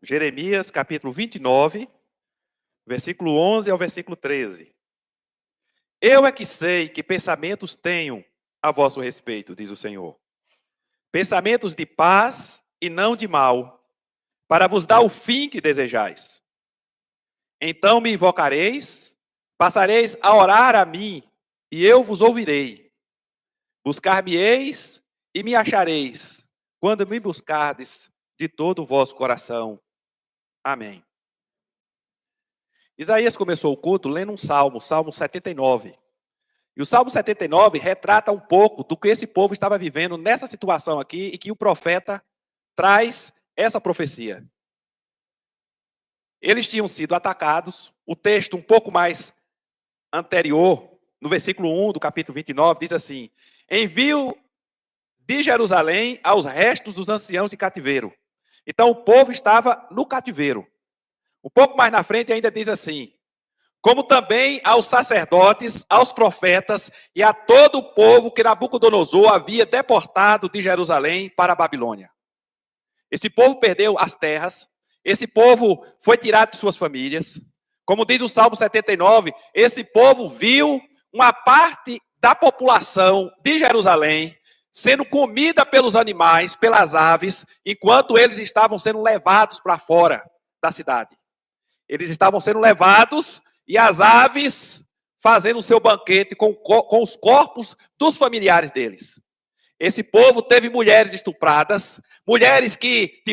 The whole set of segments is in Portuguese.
Jeremias, capítulo 29, versículo 11 ao versículo 13. Eu é que sei que pensamentos tenho a vosso respeito, diz o Senhor. Pensamentos de paz e não de mal, para vos dar o fim que desejais. Então me invocareis, passareis a orar a mim, e eu vos ouvirei. Buscar-me-eis e me achareis, quando me buscardes de todo o vosso coração. Amém. Isaías começou o culto lendo um salmo, Salmo 79. E o Salmo 79 retrata um pouco do que esse povo estava vivendo nessa situação aqui e que o profeta traz essa profecia. Eles tinham sido atacados. O texto um pouco mais anterior, no versículo 1 do capítulo 29, diz assim: envio de Jerusalém aos restos dos anciãos de cativeiro. Então o povo estava no cativeiro. Um pouco mais na frente ainda diz assim: como também aos sacerdotes, aos profetas e a todo o povo que Nabucodonosor havia deportado de Jerusalém para a Babilônia. Esse povo perdeu as terras, esse povo foi tirado de suas famílias. Como diz o Salmo 79, esse povo viu uma parte da população de Jerusalém sendo comida pelos animais, pelas aves, enquanto eles estavam sendo levados para fora da cidade. Eles estavam sendo levados e as aves fazendo o seu banquete com os corpos dos familiares deles. Esse povo teve mulheres estupradas, mulheres que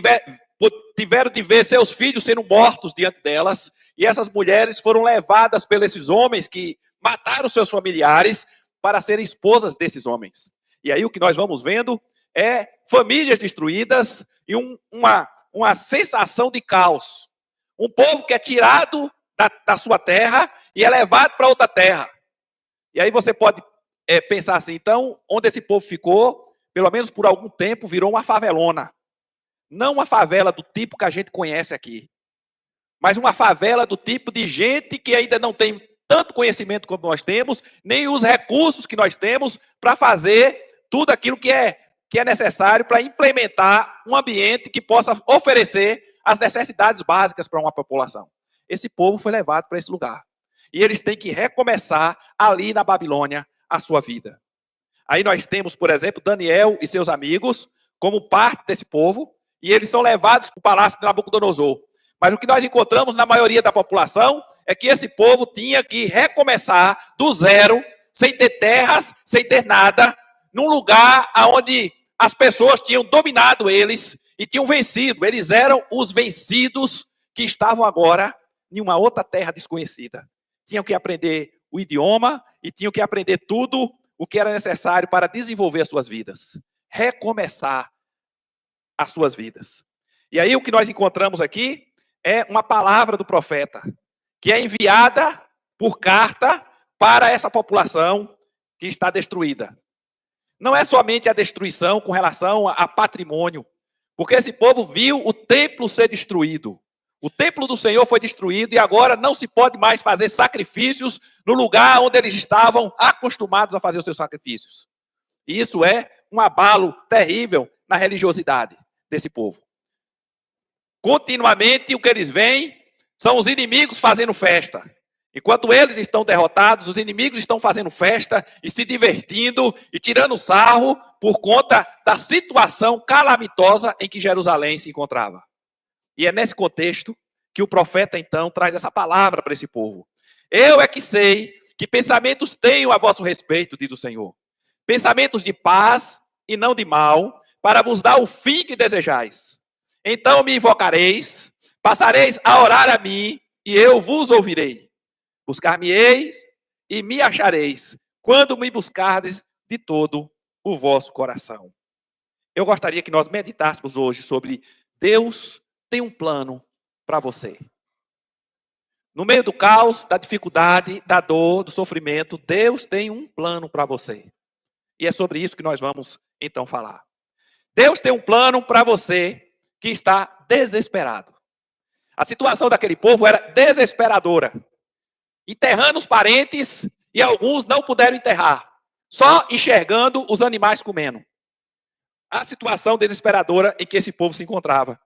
tiveram de ver seus filhos sendo mortos diante delas, e essas mulheres foram levadas pelos esses homens que mataram seus familiares para serem esposas desses homens. E aí o que nós vamos vendo é famílias destruídas e uma sensação de caos. Um povo que é tirado da sua terra e é levado para outra terra. E aí você pode pensar assim, então, onde esse povo ficou, pelo menos por algum tempo, virou uma favelona. Não uma favela do tipo que a gente conhece aqui, mas uma favela do tipo de gente que ainda não tem tanto conhecimento como nós temos, nem os recursos que nós temos para fazer tudo aquilo que é necessário para implementar um ambiente que possa oferecer as necessidades básicas para uma população. Esse povo foi levado para esse lugar. E eles têm que recomeçar ali na Babilônia a sua vida. Aí nós temos, por exemplo, Daniel e seus amigos como parte desse povo, e eles são levados para o palácio de Nabucodonosor. Mas o que nós encontramos na maioria da população é que esse povo tinha que recomeçar do zero, sem ter terras, sem ter nada, num lugar onde as pessoas tinham dominado eles e tinham vencido. Eles eram os vencidos que estavam agora em uma outra terra desconhecida. Tinham que aprender o idioma e tinham que aprender tudo o que era necessário para desenvolver as suas vidas. Recomeçar as suas vidas. E aí o que nós encontramos aqui é uma palavra do profeta, que é enviada por carta para essa população que está destruída. Não é somente a destruição com relação a patrimônio, porque esse povo viu o templo ser destruído. O templo do Senhor foi destruído e agora não se pode mais fazer sacrifícios no lugar onde eles estavam acostumados a fazer os seus sacrifícios. E isso é um abalo terrível na religiosidade desse povo. Continuamente o que eles veem são os inimigos fazendo festa. Enquanto eles estão derrotados, os inimigos estão fazendo festa e se divertindo e tirando sarro por conta da situação calamitosa em que Jerusalém se encontrava. E é nesse contexto que o profeta, então, traz essa palavra para esse povo. Eu é que sei que pensamentos tenho a vosso respeito, diz o Senhor. Pensamentos de paz e não de mal, para vos dar o fim que desejais. Então me invocareis, passareis a orar a mim, e eu vos ouvirei. Buscar-me-eis e me achareis, quando me buscardes de todo o vosso coração. Eu gostaria que nós meditássemos hoje sobre Deus tem um plano para você. No meio do caos, da dificuldade, da dor, do sofrimento, Deus tem um plano para você. E é sobre isso que nós vamos então falar. Deus tem um plano para você que está desesperado. A situação daquele povo era desesperadora. Enterrando os parentes e alguns não puderam enterrar. Só enxergando os animais comendo. A situação desesperadora em que esse povo se encontrava.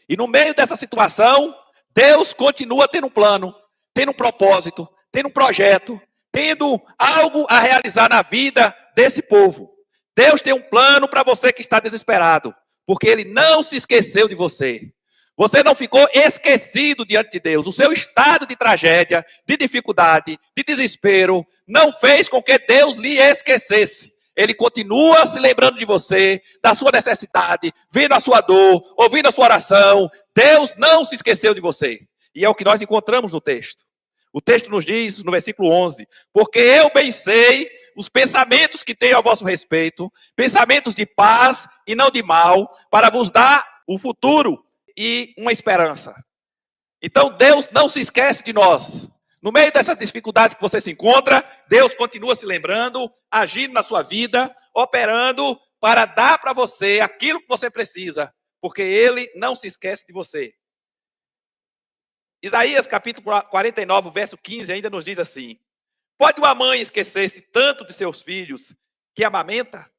E no meio dessa situação, Deus continua tendo um plano, tendo um propósito, tendo um projeto, tendo algo a realizar na vida desse povo. Deus tem um plano para você que está desesperado, porque Ele não se esqueceu de você. Você não ficou esquecido diante de Deus. O seu estado de tragédia, de dificuldade, de desespero, não fez com que Deus lhe esquecesse. Ele continua se lembrando de você, da sua necessidade, vendo a sua dor, ouvindo a sua oração. Deus não se esqueceu de você. E é o que nós encontramos no texto. O texto nos diz, no versículo 11, porque eu bem sei os pensamentos que tenho a vosso respeito, pensamentos de paz e não de mal, para vos dar o futuro e uma esperança. Então Deus não se esquece de nós. No meio dessas dificuldades que você se encontra, Deus continua se lembrando, agindo na sua vida, operando para dar para você aquilo que você precisa, porque Ele não se esquece de você. Isaías capítulo 49, verso 15, ainda nos diz assim: pode uma mãe esquecer-se tanto de seus filhos que amamenta,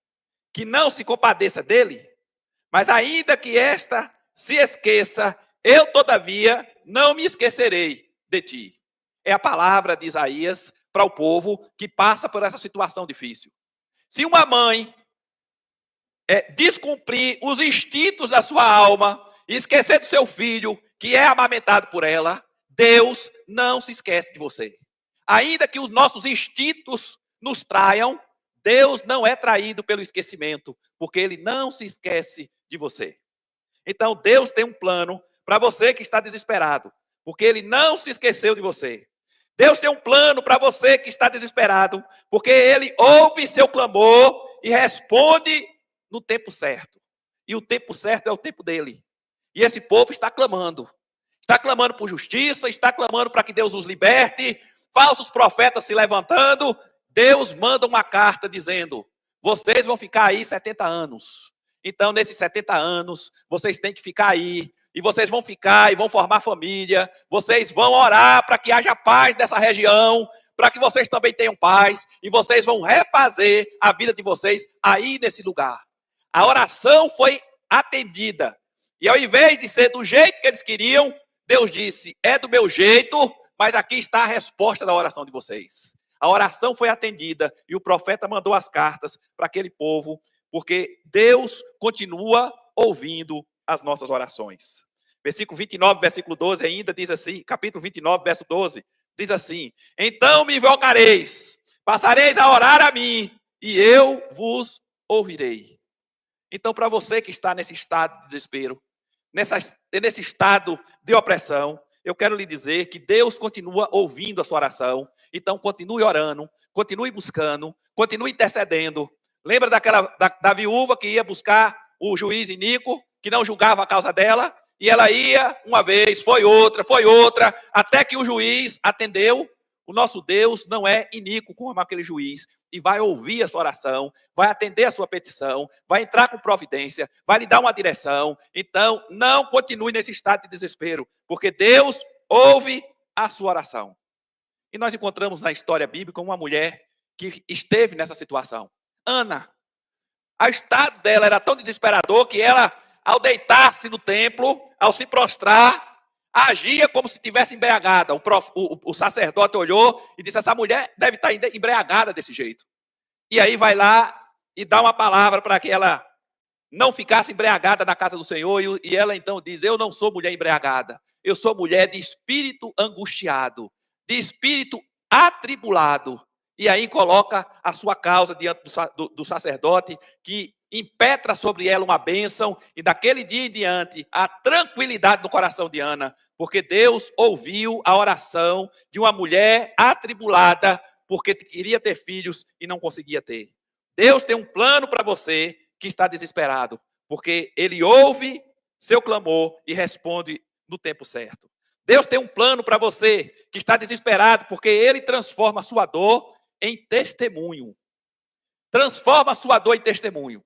que não se compadeça dele? Mas ainda que esta se esqueça, eu todavia não me esquecerei de ti. É a palavra de Isaías para o povo que passa por essa situação difícil. Se uma mãe descumprir os instintos da sua alma e esquecer do seu filho, que é amamentado por ela, Deus não se esquece de você. Ainda que os nossos instintos nos traiam, Deus não é traído pelo esquecimento, porque Ele não se esquece de você. Então, Deus tem um plano para você que está desesperado, porque Ele não se esqueceu de você. Deus tem um plano para você que está desesperado, porque Ele ouve seu clamor e responde no tempo certo. E o tempo certo é o tempo dele. E esse povo está clamando por justiça, está clamando para que Deus os liberte, falsos profetas se levantando. Deus manda uma carta dizendo: vocês vão ficar aí 70 anos. Então, nesses 70 anos, vocês têm que ficar aí. E vocês vão ficar e vão formar família. Vocês vão orar para que haja paz nessa região, para que vocês também tenham paz. E vocês vão refazer a vida de vocês aí nesse lugar. A oração foi atendida. E ao invés de ser do jeito que eles queriam, Deus disse: é do meu jeito, mas aqui está a resposta da oração de vocês. A oração foi atendida e o profeta mandou as cartas para aquele povo, porque Deus continua ouvindo as nossas orações. Versículo 29, versículo 12 ainda diz assim, capítulo 29, verso 12, diz assim: então me invocareis, passareis a orar a mim, e eu vos ouvirei. Então, para você que está nesse estado de desespero, nesse estado de opressão, eu quero lhe dizer que Deus continua ouvindo a sua oração. Então, continue orando, continue buscando, continue intercedendo. Lembra da viúva que ia buscar o juiz iníquo, que não julgava a causa dela? E ela ia uma vez, foi outra, até que o juiz atendeu. O nosso Deus não é iníquo como aquele juiz, e vai ouvir a sua oração, vai atender a sua petição, vai entrar com providência, vai lhe dar uma direção. Então, não continue nesse estado de desespero, porque Deus ouve a sua oração. E nós encontramos na história bíblica uma mulher que esteve nessa situação. Ana. O estado dela era tão desesperador que ela, ao deitar-se no templo, ao se prostrar, agia como se estivesse embriagada. O sacerdote olhou e disse: essa mulher deve estar embriagada desse jeito. E aí vai lá e dá uma palavra para que ela não ficasse embriagada na casa do Senhor. E ela então diz: eu não sou mulher embriagada, eu sou mulher de espírito angustiado, de espírito atribulado. E aí coloca a sua causa diante do sacerdote, que impetra sobre ela uma bênção, e daquele dia em diante, a tranquilidade do coração de Ana, porque Deus ouviu a oração de uma mulher atribulada, porque queria ter filhos e não conseguia ter. Deus tem um plano para você que está desesperado, porque Ele ouve seu clamor e responde no tempo certo. Deus tem um plano para você que está desesperado, porque Ele transforma a sua dor em testemunho. Transforma a sua dor em testemunho.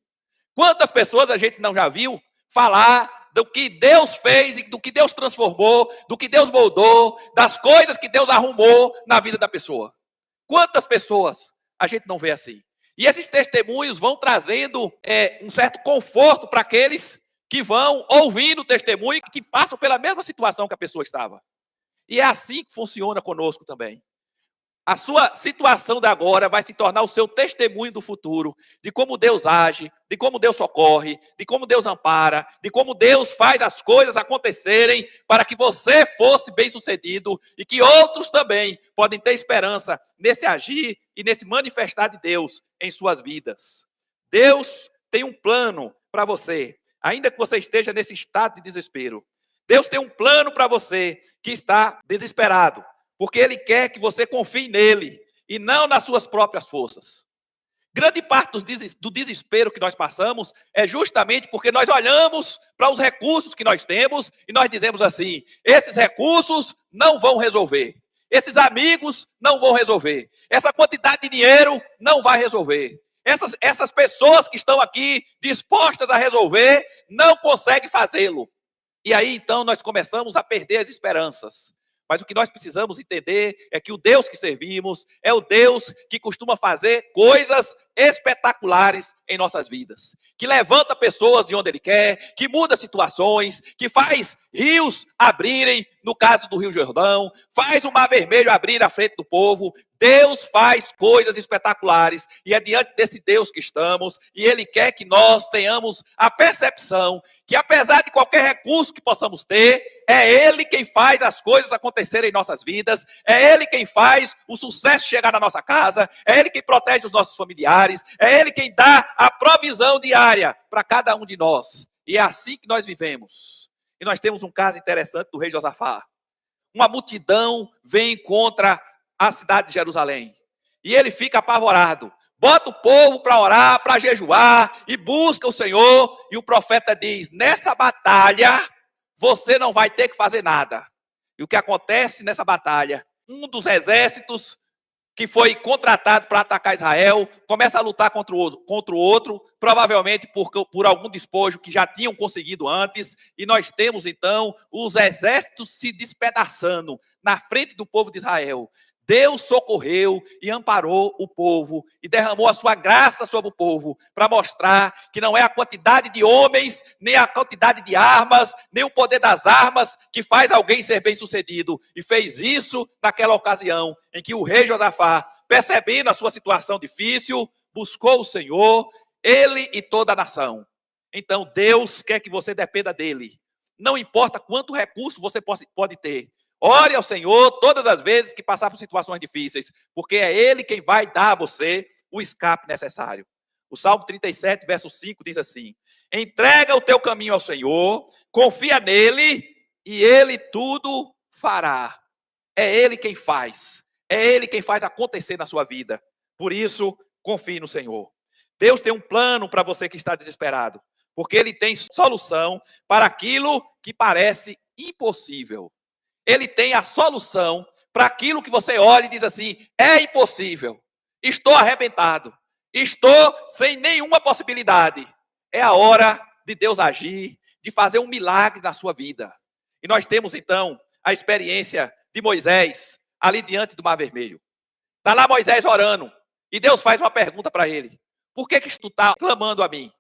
Quantas pessoas a gente não já viu falar do que Deus fez e do que Deus transformou, do que Deus moldou, das coisas que Deus arrumou na vida da pessoa? Quantas pessoas a gente não vê assim? E esses testemunhos vão trazendo um certo conforto para aqueles que vão ouvindo o testemunho e que passam pela mesma situação que a pessoa estava. E é assim que funciona conosco também. A sua situação de agora vai se tornar o seu testemunho do futuro, de como Deus age, de como Deus socorre, de como Deus ampara, de como Deus faz as coisas acontecerem para que você fosse bem-sucedido e que outros também podem ter esperança nesse agir e nesse manifestar de Deus em suas vidas. Deus tem um plano para você, ainda que você esteja nesse estado de desespero. Deus tem um plano para você que está desesperado. Porque Ele quer que você confie nele e não nas suas próprias forças. Grande parte do desespero que nós passamos é justamente porque nós olhamos para os recursos que nós temos e nós dizemos assim: esses recursos não vão resolver, esses amigos não vão resolver, essa quantidade de dinheiro não vai resolver, essas pessoas que estão aqui dispostas a resolver não conseguem fazê-lo. E aí então nós começamos a perder as esperanças. Mas o que nós precisamos entender é que o Deus que servimos é o Deus que costuma fazer coisas espetaculares em nossas vidas. Que levanta pessoas de onde Ele quer, que muda situações, que faz rios abrirem, no caso do Rio Jordão, faz o Mar Vermelho abrir na frente do povo. Deus faz coisas espetaculares e é diante desse Deus que estamos e Ele quer que nós tenhamos a percepção que apesar de qualquer recurso que possamos ter, é Ele quem faz as coisas acontecerem em nossas vidas, é Ele quem faz o sucesso chegar na nossa casa, é Ele quem protege os nossos familiares, é Ele quem dá a provisão diária para cada um de nós. E é assim que nós vivemos. E nós temos um caso interessante do rei Josafá. Uma multidão vem contra a cidade de Jerusalém. E ele fica apavorado. Bota o povo para orar, para jejuar e busca o Senhor. E o profeta diz: nessa batalha você não vai ter que fazer nada. E o que acontece nessa batalha? Um dos exércitos que foi contratado para atacar Israel começa a lutar contra o outro, provavelmente por algum despojo que já tinham conseguido antes. E nós temos então os exércitos se despedaçando na frente do povo de Israel. Deus socorreu e amparou o povo e derramou a sua graça sobre o povo para mostrar que não é a quantidade de homens, nem a quantidade de armas, nem o poder das armas que faz alguém ser bem-sucedido. E fez isso naquela ocasião em que o rei Josafá, percebendo a sua situação difícil, buscou o Senhor, ele e toda a nação. Então Deus quer que você dependa dele. Não importa quanto recurso você pode ter. Ore ao Senhor todas as vezes que passar por situações difíceis, porque é Ele quem vai dar a você o escape necessário. O Salmo 37, verso 5 diz assim: entrega o teu caminho ao Senhor, confia nele e Ele tudo fará. É Ele quem faz. É Ele quem faz acontecer na sua vida. Por isso, confie no Senhor. Deus tem um plano para você que está desesperado, porque Ele tem solução para aquilo que parece impossível. Ele tem a solução para aquilo que você olha e diz assim: é impossível, estou arrebentado, estou sem nenhuma possibilidade. É a hora de Deus agir, de fazer um milagre na sua vida. E nós temos então a experiência de Moisés ali diante do Mar Vermelho. Está lá Moisés orando e Deus faz uma pergunta para ele: por que tu está clamando a mim?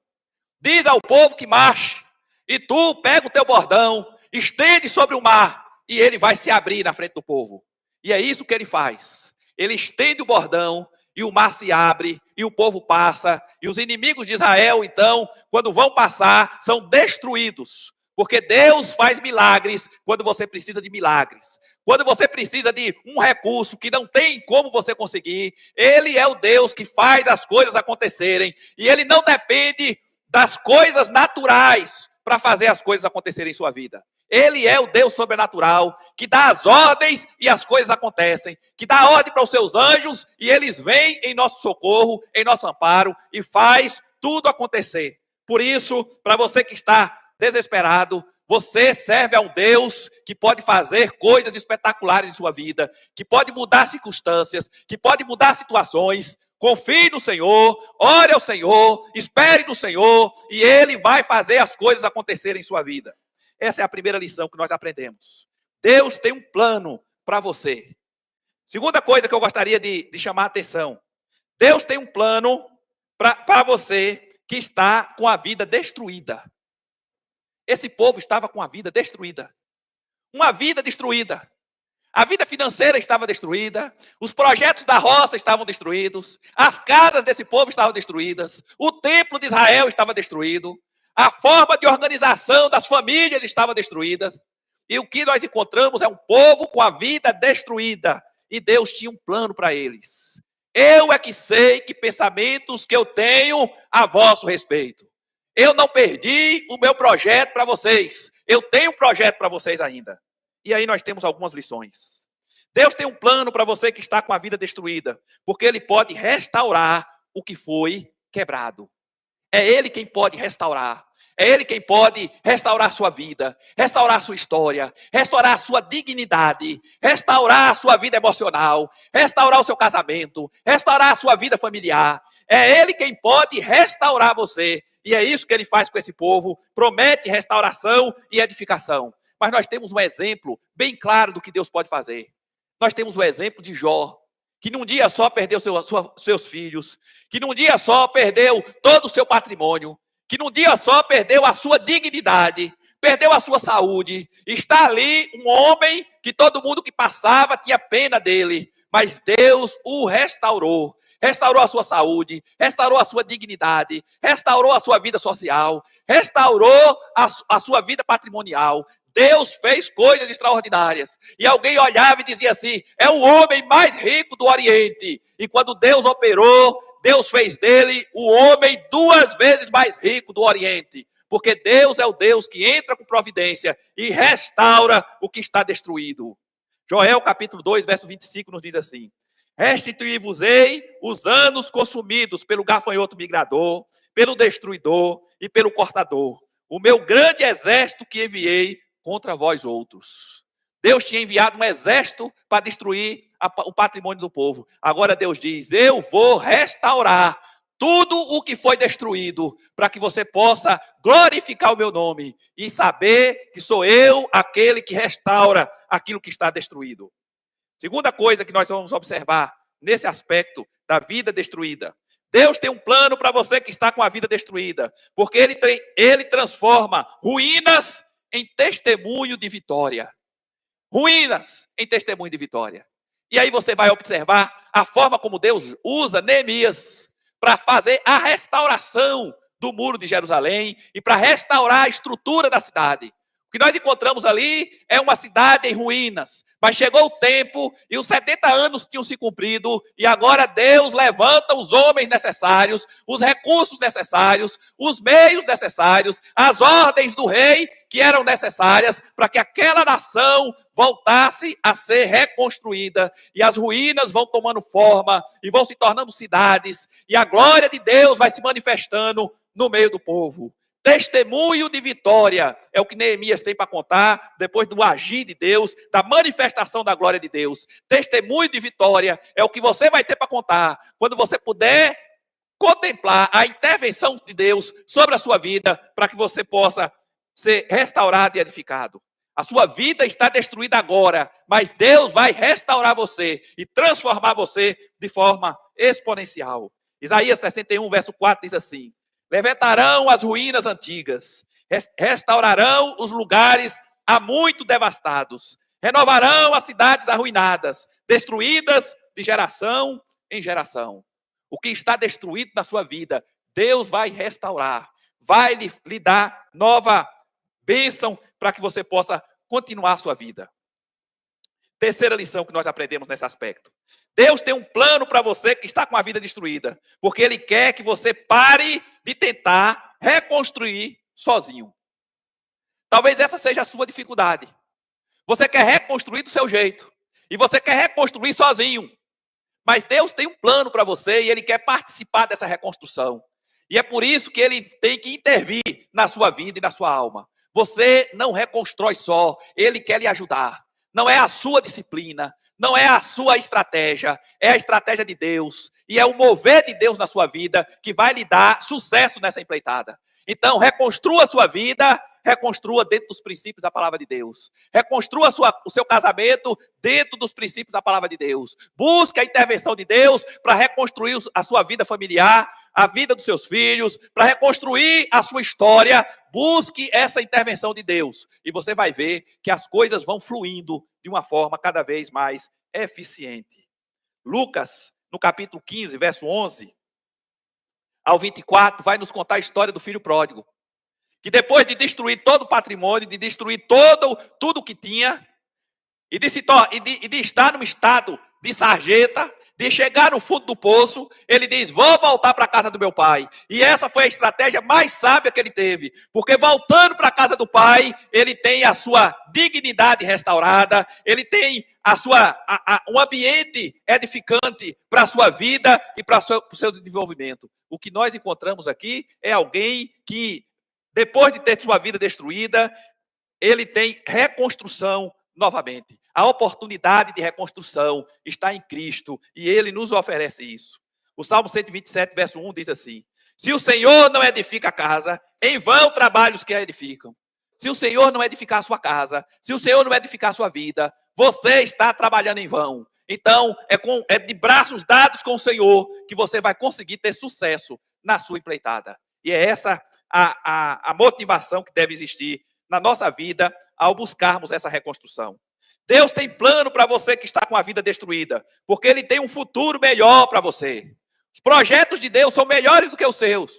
Diz ao povo que marche, e tu pega o teu bordão, estende sobre o mar, e ele vai se abrir na frente do povo. E é isso que ele faz. Ele estende o bordão e o mar se abre e o povo passa. E os inimigos de Israel, então, quando vão passar, são destruídos. Porque Deus faz milagres quando você precisa de milagres. Quando você precisa de um recurso que não tem como você conseguir, Ele é o Deus que faz as coisas acontecerem. E Ele não depende das coisas naturais para fazer as coisas acontecerem em sua vida. Ele é o Deus sobrenatural, que dá as ordens e as coisas acontecem, que dá ordem para os seus anjos e eles vêm em nosso socorro, em nosso amparo e faz tudo acontecer. Por isso, para você que está desesperado, você serve a um Deus que pode fazer coisas espetaculares em sua vida, que pode mudar circunstâncias, que pode mudar situações. Confie no Senhor, ore ao Senhor, espere no Senhor e Ele vai fazer as coisas acontecerem em sua vida. Essa é a primeira lição que nós aprendemos. Deus tem um plano para você. Segunda coisa que eu gostaria de chamar a atenção. Deus tem um plano para você que está com a vida destruída. Esse povo estava com a vida destruída. Uma vida destruída. A vida financeira estava destruída, os projetos da roça estavam destruídos, as casas desse povo estavam destruídas, o templo de Israel estava destruído, a forma de organização das famílias estava destruída. E o que nós encontramos é um povo com a vida destruída. E Deus tinha um plano para eles. Eu é que sei que pensamentos que eu tenho a vosso respeito. Eu não perdi o meu projeto para vocês. Eu tenho um projeto para vocês ainda. E aí nós temos algumas lições. Deus tem um plano para você que está com a vida destruída, porque Ele pode restaurar o que foi quebrado. É Ele quem pode restaurar. É Ele quem pode restaurar a sua vida, restaurar a sua história, restaurar a sua dignidade, restaurar a sua vida emocional, restaurar o seu casamento, restaurar a sua vida familiar. É Ele quem pode restaurar você. E é isso que Ele faz com esse povo. Promete restauração e edificação. Mas nós temos um exemplo bem claro do que Deus pode fazer. Nós temos o exemplo de Jó, que num dia só perdeu seus filhos, que num dia só perdeu todo o seu patrimônio, que num dia só perdeu a sua dignidade, perdeu a sua saúde. Está ali um homem que todo mundo que passava tinha pena dele, mas Deus o restaurou. Restaurou a sua saúde, restaurou a sua dignidade, restaurou a sua vida social, restaurou a sua vida patrimonial. Deus fez coisas extraordinárias. E alguém olhava e dizia assim, é o homem mais rico do Oriente. E quando Deus operou, Deus fez dele o homem 2 vezes mais rico do Oriente. Porque Deus é o Deus que entra com providência e restaura o que está destruído. Joel capítulo 2, verso 25 nos diz assim, restituí-vos-ei os anos consumidos pelo gafanhoto migrador, pelo destruidor e pelo cortador. O meu grande exército que enviei contra vós outros. Deus tinha enviado um exército para destruir o patrimônio do povo. Agora Deus diz, eu vou restaurar tudo o que foi destruído, para que você possa glorificar o meu nome e saber que sou eu aquele que restaura aquilo que está destruído. Segunda coisa que nós vamos observar nesse aspecto da vida destruída. Deus tem um plano para você que está com a vida destruída, porque Ele transforma ruínas em testemunho de vitória. Ruínas em testemunho de vitória. E aí você vai observar a forma como Deus usa Neemias para fazer a restauração do muro de Jerusalém e para restaurar a estrutura da cidade. O que nós encontramos ali é uma cidade em ruínas. Mas chegou o tempo e os 70 anos tinham se cumprido e agora Deus levanta os homens necessários, os recursos necessários, os meios necessários, as ordens do rei que eram necessárias para que aquela nação voltasse a ser reconstruída. E as ruínas vão tomando forma e vão se tornando cidades. E a glória de Deus vai se manifestando no meio do povo. Testemunho de vitória é o que Neemias tem para contar depois do agir de Deus, da manifestação da glória de Deus. Testemunho de vitória é o que você vai ter para contar quando você puder contemplar a intervenção de Deus sobre a sua vida para que você possa ser restaurado e edificado. A sua vida está destruída agora, mas Deus vai restaurar você e transformar você de forma exponencial. Isaías 61, verso 4 diz assim: levantarão as ruínas antigas, restaurarão os lugares há muito devastados, renovarão as cidades arruinadas, destruídas de geração em geração. O que está destruído na sua vida, Deus vai restaurar, vai lhe dar nova bênção para que você possa continuar a sua vida. Terceira lição que nós aprendemos nesse aspecto. Deus tem um plano para você que está com a vida destruída, porque Ele quer que você pare de tentar reconstruir sozinho. Talvez essa seja a sua dificuldade. Você quer reconstruir do seu jeito, e você quer reconstruir sozinho. Mas Deus tem um plano para você e Ele quer participar dessa reconstrução. E é por isso que Ele tem que intervir na sua vida e na sua alma. Você não reconstrói só, Ele quer lhe ajudar. Não é a sua disciplina, não é a sua estratégia, é a estratégia de Deus. E é o mover de Deus na sua vida que vai lhe dar sucesso nessa empreitada. Então, reconstrua a sua vida, reconstrua dentro dos princípios da palavra de Deus. Reconstrua o seu casamento dentro dos princípios da palavra de Deus. Busque a intervenção de Deus para reconstruir a sua vida familiar, a vida dos seus filhos, para reconstruir a sua história, busque essa intervenção de Deus. E você vai ver que as coisas vão fluindo de uma forma cada vez mais eficiente. Lucas, no capítulo 15, verso 11 ao 24, vai nos contar a história do filho pródigo, que depois de destruir todo o patrimônio, de destruir tudo o que tinha, e de estar num estado de sarjeta, de chegar no fundo do poço, ele diz, vou voltar para a casa do meu pai. E essa foi a estratégia mais sábia que ele teve, porque voltando para a casa do pai, ele tem a sua dignidade restaurada, ele tem um ambiente edificante para a sua vida e para o seu desenvolvimento. O que nós encontramos aqui é alguém que, depois de ter sua vida destruída, ele tem reconstrução novamente. A oportunidade de reconstrução está em Cristo e ele nos oferece isso. O Salmo 127, verso 1 diz assim: se o Senhor não edifica a casa, em vão trabalham os que a edificam. Se o Senhor não edificar a sua casa, se o Senhor não edificar a sua vida, você está trabalhando em vão. Então, é de braços dados com o Senhor que você vai conseguir ter sucesso na sua empreitada. E é essa a motivação que deve existir na nossa vida ao buscarmos essa reconstrução. Deus tem plano para você que está com a vida destruída, porque Ele tem um futuro melhor para você. Os projetos de Deus são melhores do que os seus.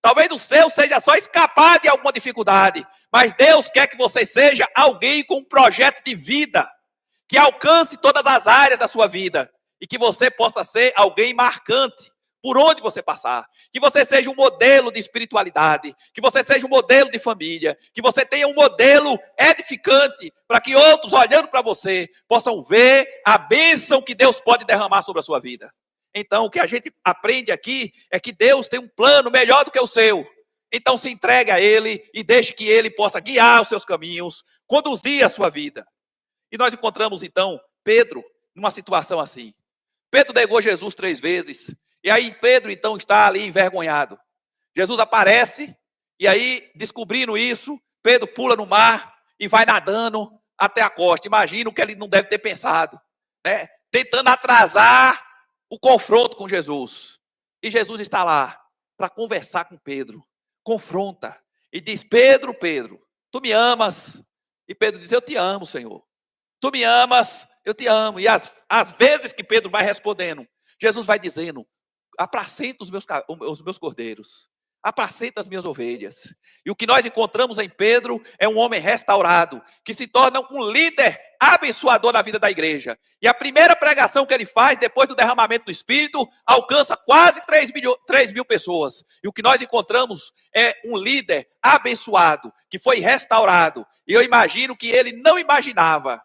Talvez o seu seja só escapar de alguma dificuldade, mas Deus quer que você seja alguém com um projeto de vida, que alcance todas as áreas da sua vida, e que você possa ser alguém marcante por onde você passar, que você seja um modelo de espiritualidade, que você seja um modelo de família, que você tenha um modelo edificante, para que outros, olhando para você, possam ver a bênção que Deus pode derramar sobre a sua vida. Então, o que a gente aprende aqui é que Deus tem um plano melhor do que o seu. Então, se entregue a Ele e deixe que Ele possa guiar os seus caminhos, conduzir a sua vida. E nós encontramos, então, Pedro numa situação assim. Pedro negou Jesus 3 vezes. E aí Pedro, então, está ali envergonhado. Jesus aparece, e aí, descobrindo isso, Pedro pula no mar e vai nadando até a costa. Imagina o que ele não deve ter pensado, né? Tentando atrasar o confronto com Jesus. E Jesus está lá para conversar com Pedro. Confronta. E diz, Pedro, tu me amas? E Pedro diz, eu te amo, Senhor. Tu me amas, eu te amo. E às vezes que Pedro vai respondendo, Jesus vai dizendo, apacenta os meus cordeiros, apacenta as minhas ovelhas. E o que nós encontramos em Pedro é um homem restaurado, que se torna um líder abençoador na vida da igreja. E a primeira pregação que ele faz, depois do derramamento do Espírito, alcança quase 3 mil pessoas. E o que nós encontramos é um líder abençoado, que foi restaurado. E eu imagino que ele não imaginava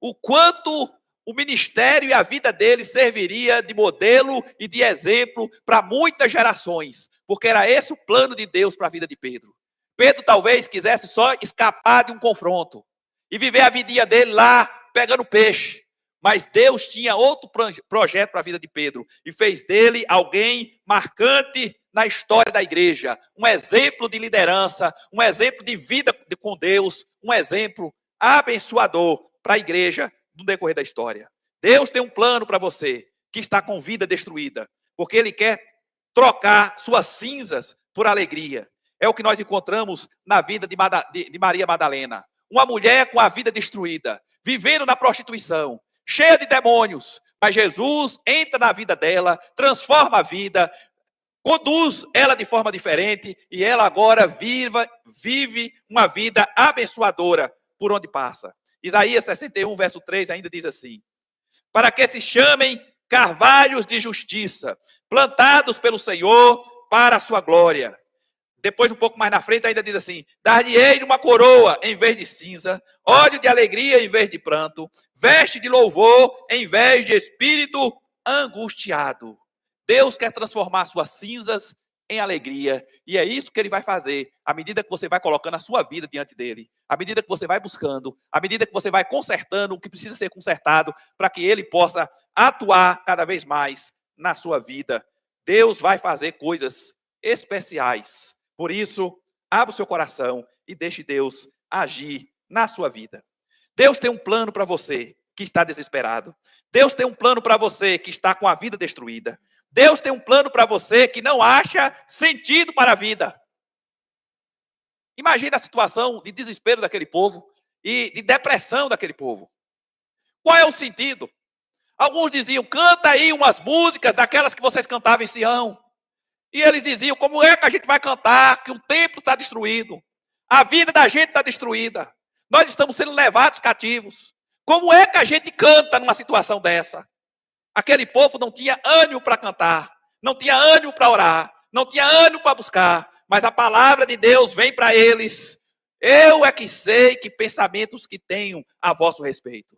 o quanto o ministério e a vida dele serviria de modelo e de exemplo para muitas gerações, porque era esse o plano de Deus para a vida de Pedro. Pedro talvez quisesse só escapar de um confronto e viver a vidinha dele lá pegando peixe, mas Deus tinha outro projeto para a vida de Pedro e fez dele alguém marcante na história da igreja, um exemplo de liderança, um exemplo de vida com Deus, um exemplo abençoador para a igreja no decorrer da história. Deus tem um plano para você que está com vida destruída, porque Ele quer trocar suas cinzas por alegria. É o que nós encontramos na vida de Maria Madalena. Uma mulher com a vida destruída, vivendo na prostituição, cheia de demônios, mas Jesus entra na vida dela, transforma a vida, conduz ela de forma diferente e ela agora vive uma vida abençoadora por onde passa. Isaías 61, verso 3 ainda diz assim: para que se chamem carvalhos de justiça, plantados pelo Senhor para a sua glória. Depois, um pouco mais na frente, ainda diz assim: dar-lhe-ei uma coroa em vez de cinza, óleo de alegria em vez de pranto, veste de louvor em vez de espírito angustiado. Deus quer transformar suas cinzas em alegria, e é isso que Ele vai fazer, à medida que você vai colocando a sua vida diante dEle, à medida que você vai buscando, à medida que você vai consertando o que precisa ser consertado, para que Ele possa atuar cada vez mais na sua vida. Deus vai fazer coisas especiais, por isso, abra o seu coração e deixe Deus agir na sua vida. Deus tem um plano para você que está desesperado. Deus tem um plano para você que está com a vida destruída. Deus tem um plano para você que não acha sentido para a vida. Imagina a situação de desespero daquele povo e de depressão daquele povo. Qual é o sentido? Alguns diziam, canta aí umas músicas daquelas que vocês cantavam em Sião. E eles diziam, como é que a gente vai cantar que o templo está destruído? A vida da gente está destruída. Nós estamos sendo levados cativos. Como é que a gente canta numa situação dessa? Aquele povo não tinha ânimo para cantar, não tinha ânimo para orar, não tinha ânimo para buscar, mas a palavra de Deus vem para eles. Eu é que sei que pensamentos que tenho a vosso respeito.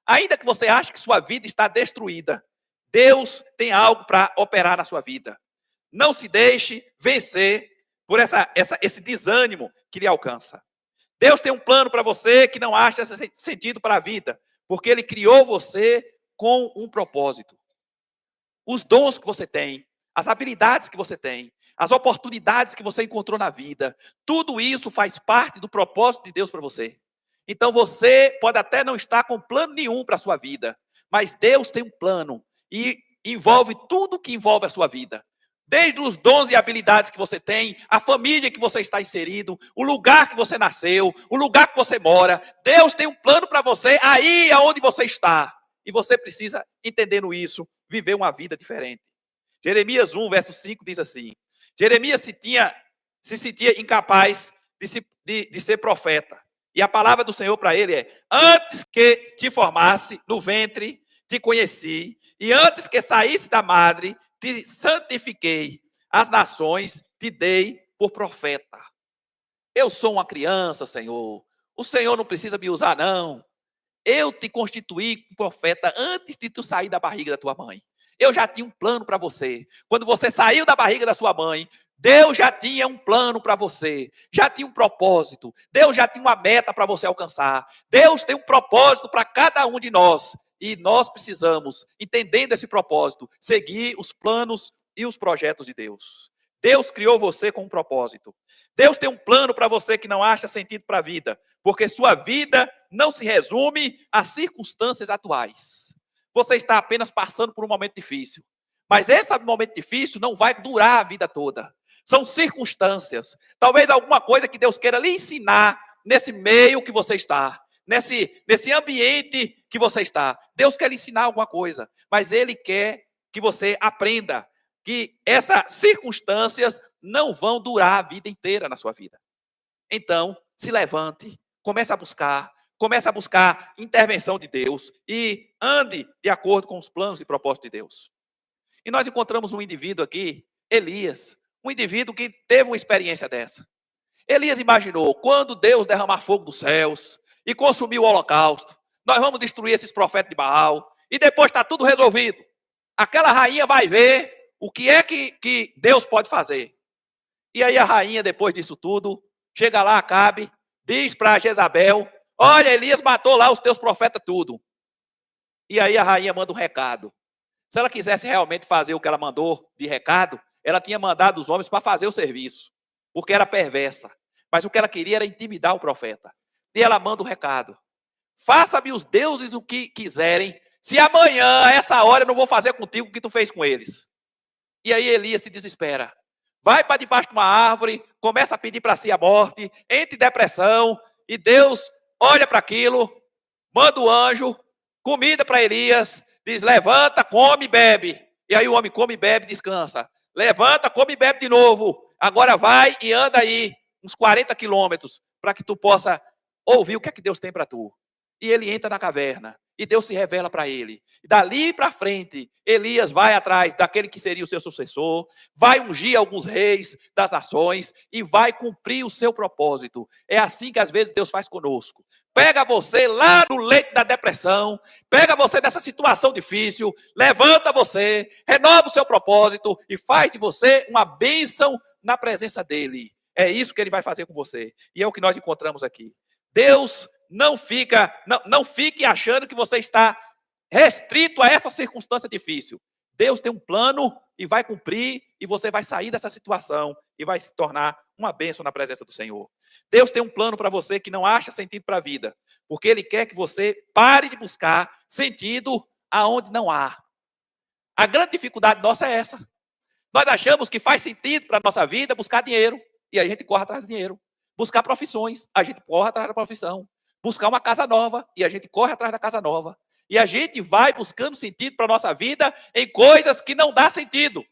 Ainda que você ache que sua vida está destruída, Deus tem algo para operar na sua vida. Não se deixe vencer por esse desânimo que lhe alcança. Deus tem um plano para você que não acha sentido para a vida, porque Ele criou você com um propósito. Os dons que você tem, as habilidades que você tem, as oportunidades que você encontrou na vida, tudo isso faz parte do propósito de Deus para você. Então você pode até não estar com plano nenhum para a sua vida, mas Deus tem um plano e envolve tudo que envolve a sua vida. Desde os dons e habilidades que você tem, a família que você está inserido, o lugar que você nasceu, o lugar que você mora. Deus tem um plano para você aí aonde você está. E você precisa, entendendo isso, viver uma vida diferente. Jeremias 1, verso 5 diz assim, Jeremias se sentia incapaz de ser profeta. E a palavra do Senhor para ele é, antes que te formasse no ventre, te conheci, e antes que saísse da madre, te santifiquei, as nações te dei por profeta. Eu sou uma criança, Senhor. O Senhor não precisa me usar, não. Eu te constituí profeta antes de tu sair da barriga da tua mãe. Eu já tinha um plano para você. Quando você saiu da barriga da sua mãe, Deus já tinha um plano para você. Já tinha um propósito. Deus já tinha uma meta para você alcançar. Deus tem um propósito para cada um de nós. E nós precisamos, entendendo esse propósito, seguir os planos e os projetos de Deus. Deus criou você com um propósito. Deus tem um plano para você que não acha sentido para a vida, porque sua vida não se resume às circunstâncias atuais. Você está apenas passando por um momento difícil, mas esse momento difícil não vai durar a vida toda. São circunstâncias. Talvez alguma coisa que Deus queira lhe ensinar nesse meio que você está. Nesse ambiente que você está. Deus quer lhe ensinar alguma coisa, mas Ele quer que você aprenda que essas circunstâncias não vão durar a vida inteira na sua vida. Então, se levante, comece a buscar intervenção de Deus e ande de acordo com os planos e propósitos de Deus. E nós encontramos um indivíduo aqui, Elias, um indivíduo que teve uma experiência dessa. Elias imaginou, quando Deus derramar fogo dos céus e consumir o holocausto, nós vamos destruir esses profetas de Baal, e depois está tudo resolvido. Aquela rainha vai ver o que é que Deus pode fazer. E aí a rainha, depois disso tudo, chega lá, Acabe, diz para Jezabel, olha, Elias matou lá os teus profetas tudo. E aí a rainha manda um recado. Se ela quisesse realmente fazer o que ela mandou de recado, ela tinha mandado os homens para fazer o serviço, porque era perversa. Mas o que ela queria era intimidar o profeta. E ela manda um recado. Faça-me os deuses o que quiserem, se amanhã, a essa hora, eu não vou fazer contigo o que tu fez com eles. E aí Elias se desespera. Vai para debaixo de uma árvore, começa a pedir para si a morte, entra em depressão, e Deus olha para aquilo, manda o anjo, comida para Elias, diz, levanta, come e bebe. E aí o homem come e bebe e descansa. Levanta, come e bebe de novo. Agora vai e anda aí uns 40 quilômetros para que tu possa ouvir o que é que Deus tem para tu. E ele entra na caverna e Deus se revela para ele. E dali para frente, Elias vai atrás daquele que seria o seu sucessor, vai ungir alguns reis das nações e vai cumprir o seu propósito. É assim que às vezes Deus faz conosco. Pega você lá no leito da depressão, pega você nessa situação difícil, levanta você, renova o seu propósito e faz de você uma bênção na presença dele. É isso que ele vai fazer com você. E é o que nós encontramos aqui. Deus não fique achando que você está restrito a essa circunstância difícil. Deus tem um plano e vai cumprir, e você vai sair dessa situação e vai se tornar uma bênção na presença do Senhor. Deus tem um plano para você que não acha sentido para a vida, porque Ele quer que você pare de buscar sentido aonde não há. A grande dificuldade nossa é essa. Nós achamos que faz sentido para a nossa vida buscar dinheiro, e a gente corre atrás do dinheiro. Buscar profissões, a gente corre atrás da profissão. Buscar uma casa nova, e a gente corre atrás da casa nova. E a gente vai buscando sentido para a nossa vida em coisas que não dá sentido.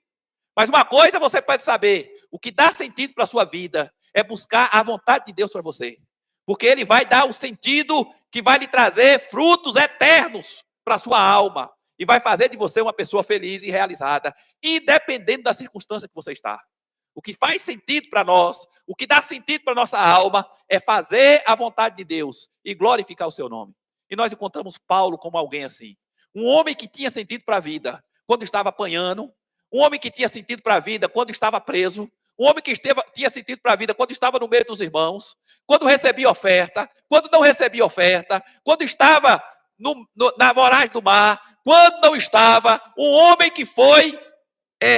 Mas uma coisa você pode saber, o que dá sentido para a sua vida é buscar a vontade de Deus para você. Porque Ele vai dar o sentido que vai lhe trazer frutos eternos para a sua alma. E vai fazer de você uma pessoa feliz e realizada, independente da circunstância que você está. O que faz sentido para nós, o que dá sentido para a nossa alma, é fazer a vontade de Deus e glorificar o seu nome. E nós encontramos Paulo como alguém assim. Um homem que tinha sentido para a vida quando estava apanhando, um homem que tinha sentido para a vida quando estava preso, um homem que tinha sentido para a vida quando estava no meio dos irmãos, quando recebia oferta, quando não recebia oferta, quando estava na voragem do mar, quando não estava, um homem que foi,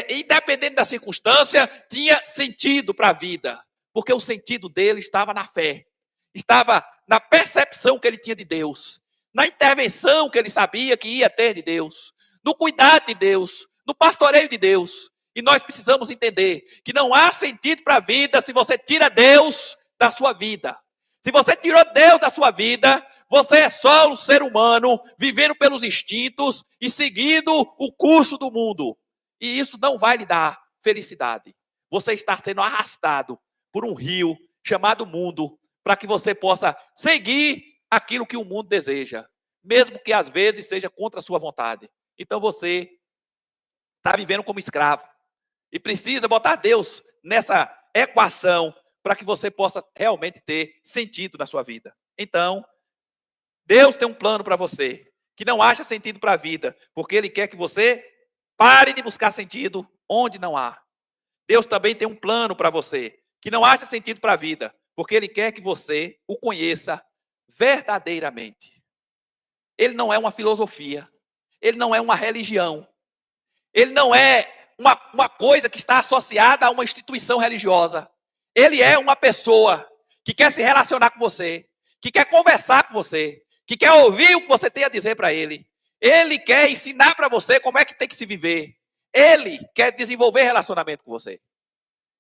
independente da circunstância, tinha sentido para a vida, porque o sentido dele estava na fé, estava na percepção que ele tinha de Deus, na intervenção que ele sabia que ia ter de Deus, no cuidado de Deus, no pastoreio de Deus. E nós precisamos entender que não há sentido para a vida se você tira Deus da sua vida. Se você tirou Deus da sua vida, você é só um ser humano vivendo pelos instintos e seguindo o curso do mundo. E isso não vai lhe dar felicidade. Você está sendo arrastado por um rio chamado mundo para que você possa seguir aquilo que o mundo deseja, mesmo que às vezes seja contra a sua vontade. Então você está vivendo como escravo e precisa botar Deus nessa equação para que você possa realmente ter sentido na sua vida. Então, Deus tem um plano para você, que não acha sentido para a vida, porque Ele quer que você pare de buscar sentido onde não há. Deus também tem um plano para você, que não acha sentido para a vida, porque Ele quer que você o conheça verdadeiramente. Ele não é uma filosofia, Ele não é uma religião, Ele não é uma coisa que está associada a uma instituição religiosa. Ele é uma pessoa que quer se relacionar com você, que quer conversar com você, que quer ouvir o que você tem a dizer para ele. Ele quer ensinar para você como é que tem que se viver. Ele quer desenvolver relacionamento com você.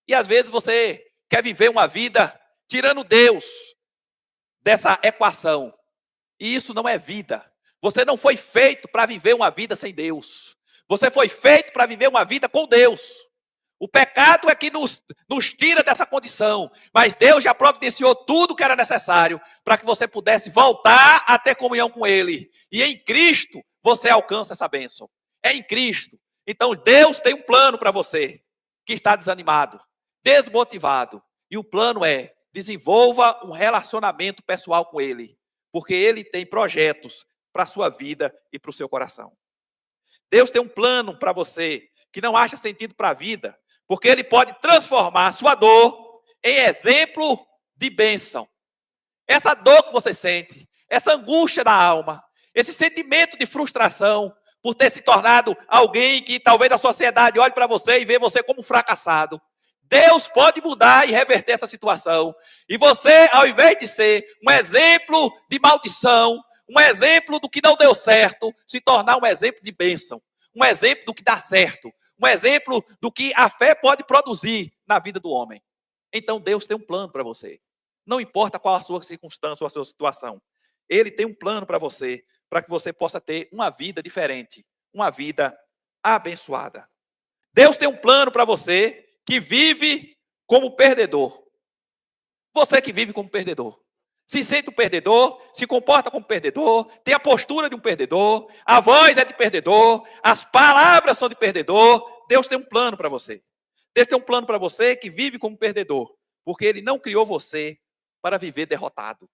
E às vezes você quer viver uma vida tirando Deus dessa equação. E isso não é vida. Você não foi feito para viver uma vida sem Deus. Você foi feito para viver uma vida com Deus. O pecado é que nos tira dessa condição, mas Deus já providenciou tudo que era necessário para que você pudesse voltar a ter comunhão com Ele. E em Cristo você alcança essa bênção. É em Cristo. Então Deus tem um plano para você que está desanimado, desmotivado. E o plano é: desenvolva um relacionamento pessoal com Ele, porque Ele tem projetos para a sua vida e para o seu coração. Deus tem um plano para você que não acha sentido para a vida, porque Ele pode transformar a sua dor em exemplo de bênção. Essa dor que você sente, essa angústia na alma, esse sentimento de frustração por ter se tornado alguém que talvez a sociedade olhe para você e vê você como um fracassado. Deus pode mudar e reverter essa situação. E você, ao invés de ser um exemplo de maldição, um exemplo do que não deu certo, se tornar um exemplo de bênção, um exemplo do que dá certo, um exemplo do que a fé pode produzir na vida do homem. Então Deus tem um plano para você. Não importa qual a sua circunstância ou a sua situação. Ele tem um plano para você, para que você possa ter uma vida diferente, uma vida abençoada. Deus tem um plano para você que vive como perdedor. Você que vive como perdedor. Se sente um perdedor, se comporta como perdedor, tem a postura de um perdedor, a voz é de perdedor, as palavras são de perdedor. Deus tem um plano para você. Deus tem um plano para você que vive como perdedor, porque Ele não criou você para viver derrotado.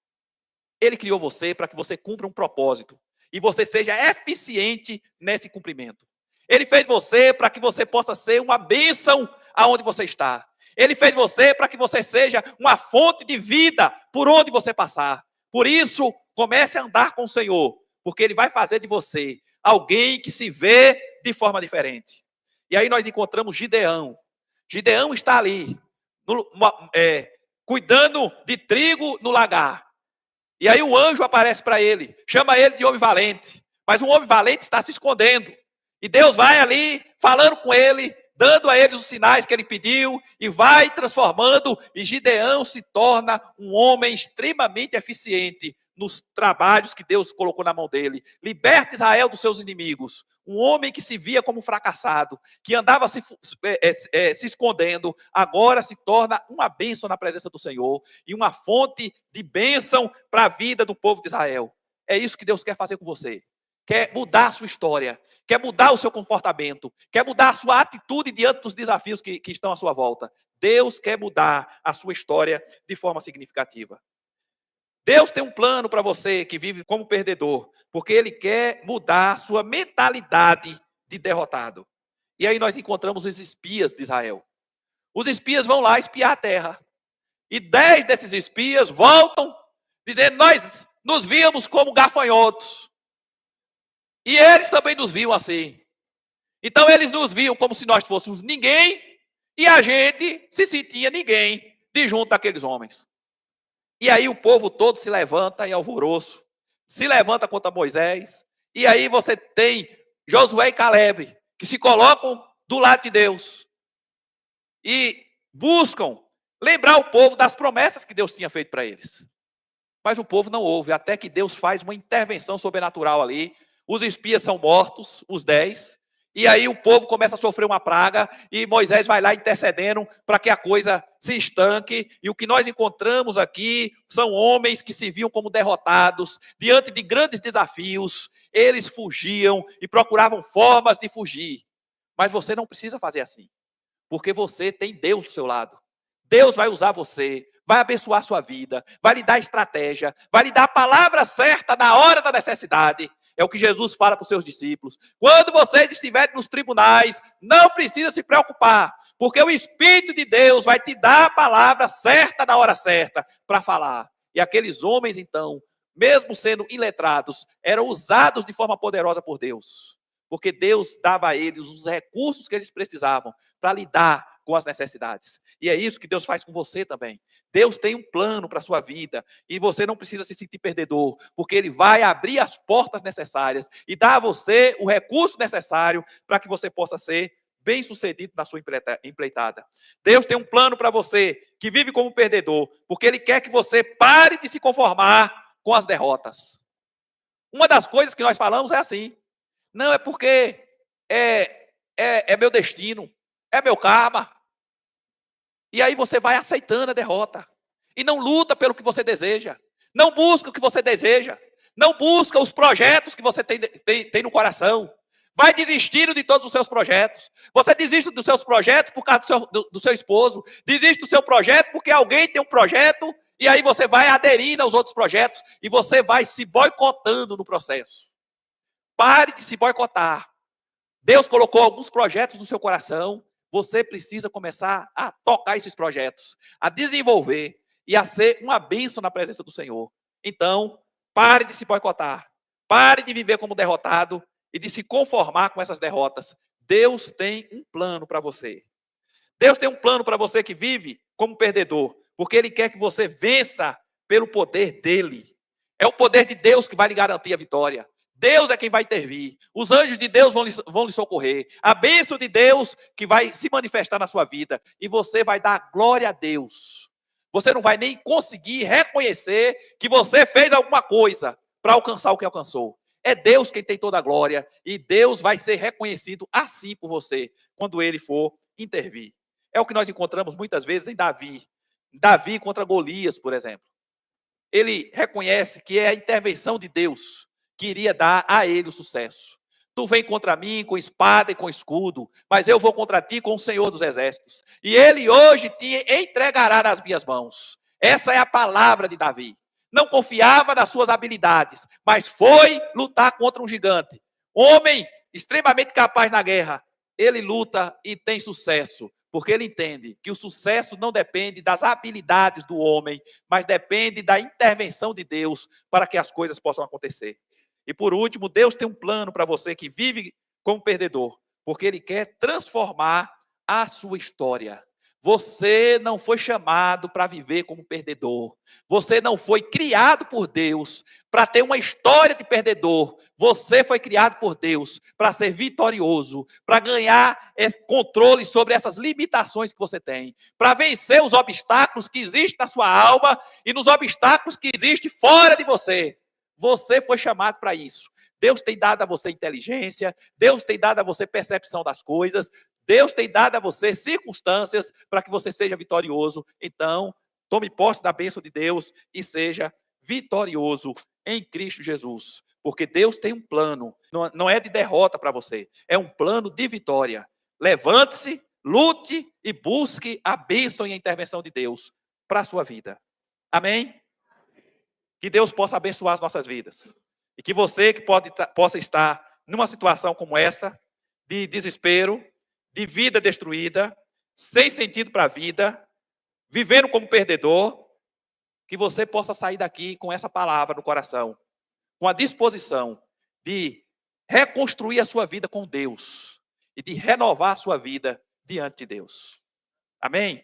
Ele criou você para que você cumpra um propósito e você seja eficiente nesse cumprimento. Ele fez você para que você possa ser uma bênção aonde você está. Ele fez você para que você seja uma fonte de vida por onde você passar. Por isso, comece a andar com o Senhor, porque Ele vai fazer de você alguém que se vê de forma diferente. E aí nós encontramos Gideão. Gideão está ali, cuidando de trigo no lagar. E aí o anjo aparece para ele, chama ele de homem valente. Mas um homem valente está se escondendo. E Deus vai ali falando com ele, dando a ele os sinais que ele pediu, e vai transformando, e Gideão se torna um homem extremamente eficiente nos trabalhos que Deus colocou na mão dele. Liberta Israel dos seus inimigos. Um homem que se via como fracassado, que andava se escondendo, agora se torna uma bênção na presença do Senhor e uma fonte de bênção para a vida do povo de Israel. É isso que Deus quer fazer com você. Quer mudar a sua história, quer mudar o seu comportamento, quer mudar a sua atitude diante dos desafios que estão à sua volta. Deus quer mudar a sua história de forma significativa. Deus tem um plano para você que vive como perdedor, porque Ele quer mudar a sua mentalidade de derrotado. E aí nós encontramos os espias de Israel. Os espias vão lá espiar a terra. E 10 desses espias voltam dizendo: nós nos víamos como gafanhotos. E eles também nos viam assim. Então eles nos viam como se nós fôssemos ninguém, e a gente se sentia ninguém de junto daqueles homens. E aí o povo todo se levanta em alvoroço, se levanta contra Moisés, e aí você tem Josué e Caleb, que se colocam do lado de Deus, e buscam lembrar o povo das promessas que Deus tinha feito para eles. Mas o povo não ouve, até que Deus faz uma intervenção sobrenatural ali. Os espias são mortos, os 10, e aí o povo começa a sofrer uma praga, e Moisés vai lá intercedendo para que a coisa se estanque, e o que nós encontramos aqui são homens que se viam como derrotados, diante de grandes desafios, eles fugiam e procuravam formas de fugir. Mas você não precisa fazer assim, porque você tem Deus do seu lado. Deus vai usar você, vai abençoar a sua vida, vai lhe dar estratégia, vai lhe dar a palavra certa na hora da necessidade. É o que Jesus fala para os seus discípulos. Quando vocês estiverem nos tribunais, não precisa se preocupar, porque o Espírito de Deus vai te dar a palavra certa na hora certa para falar. E aqueles homens, então, mesmo sendo iletrados, eram usados de forma poderosa por Deus, porque Deus dava a eles os recursos que eles precisavam para lidar com as necessidades. E é isso que Deus faz com você também. Deus tem um plano para a sua vida, e você não precisa se sentir perdedor, porque Ele vai abrir as portas necessárias e dar a você o recurso necessário para que você possa ser bem-sucedido na sua empreitada. Deus tem um plano para você que vive como perdedor, porque Ele quer que você pare de se conformar com as derrotas. Uma das coisas que nós falamos é assim: não, é porque é meu destino, é meu karma. E aí você vai aceitando a derrota. E não luta pelo que você deseja. Não busca o que você deseja. Não busca os projetos que você tem no coração. Vai desistindo de todos os seus projetos. Você desiste dos seus projetos por causa do seu esposo. Desiste do seu projeto porque alguém tem um projeto. E aí você vai aderindo aos outros projetos. E você vai se boicotando no processo. Pare de se boicotar. Deus colocou alguns projetos no seu coração. Você precisa começar a tocar esses projetos, a desenvolver e a ser uma bênção na presença do Senhor. Então, pare de se boicotar. Pare de viver como derrotado e de se conformar com essas derrotas. Deus tem um plano para você. Deus tem um plano para você que vive como perdedor, porque Ele quer que você vença pelo poder dEle. É o poder de Deus que vai lhe garantir a vitória. Deus é quem vai intervir. Os anjos de Deus vão lhe socorrer. A bênção de Deus que vai se manifestar na sua vida. E você vai dar glória a Deus. Você não vai nem conseguir reconhecer que você fez alguma coisa para alcançar o que alcançou. É Deus quem tem toda a glória. E Deus vai ser reconhecido assim por você, quando Ele for intervir. É o que nós encontramos muitas vezes em Davi. Davi contra Golias, por exemplo. Ele reconhece que é a intervenção de Deus que iria dar a ele o sucesso. Tu vem contra mim com espada e com escudo, mas eu vou contra ti com o Senhor dos Exércitos. E ele hoje te entregará nas minhas mãos. Essa é a palavra de Davi. Não confiava nas suas habilidades, mas foi lutar contra um gigante. Homem extremamente capaz na guerra. Ele luta e tem sucesso, porque ele entende que o sucesso não depende das habilidades do homem, mas depende da intervenção de Deus para que as coisas possam acontecer. E por último, Deus tem um plano para você que vive como perdedor, porque Ele quer transformar a sua história. Você não foi chamado para viver como perdedor. Você não foi criado por Deus para ter uma história de perdedor. Você foi criado por Deus para ser vitorioso, para ganhar esse controle sobre essas limitações que você tem, para vencer os obstáculos que existem na sua alma e nos obstáculos que existem fora de você. Você foi chamado para isso. Deus tem dado a você inteligência, Deus tem dado a você percepção das coisas, Deus tem dado a você circunstâncias para que você seja vitorioso. Então, tome posse da bênção de Deus e seja vitorioso em Cristo Jesus. Porque Deus tem um plano, não é de derrota para você, é um plano de vitória. Levante-se, lute e busque a bênção e a intervenção de Deus para a sua vida. Amém? Que Deus possa abençoar as nossas vidas. E que você que possa estar numa situação como esta, de desespero, de vida destruída, sem sentido para a vida, vivendo como perdedor, que você possa sair daqui com essa palavra no coração, com a disposição de reconstruir a sua vida com Deus e de renovar a sua vida diante de Deus. Amém?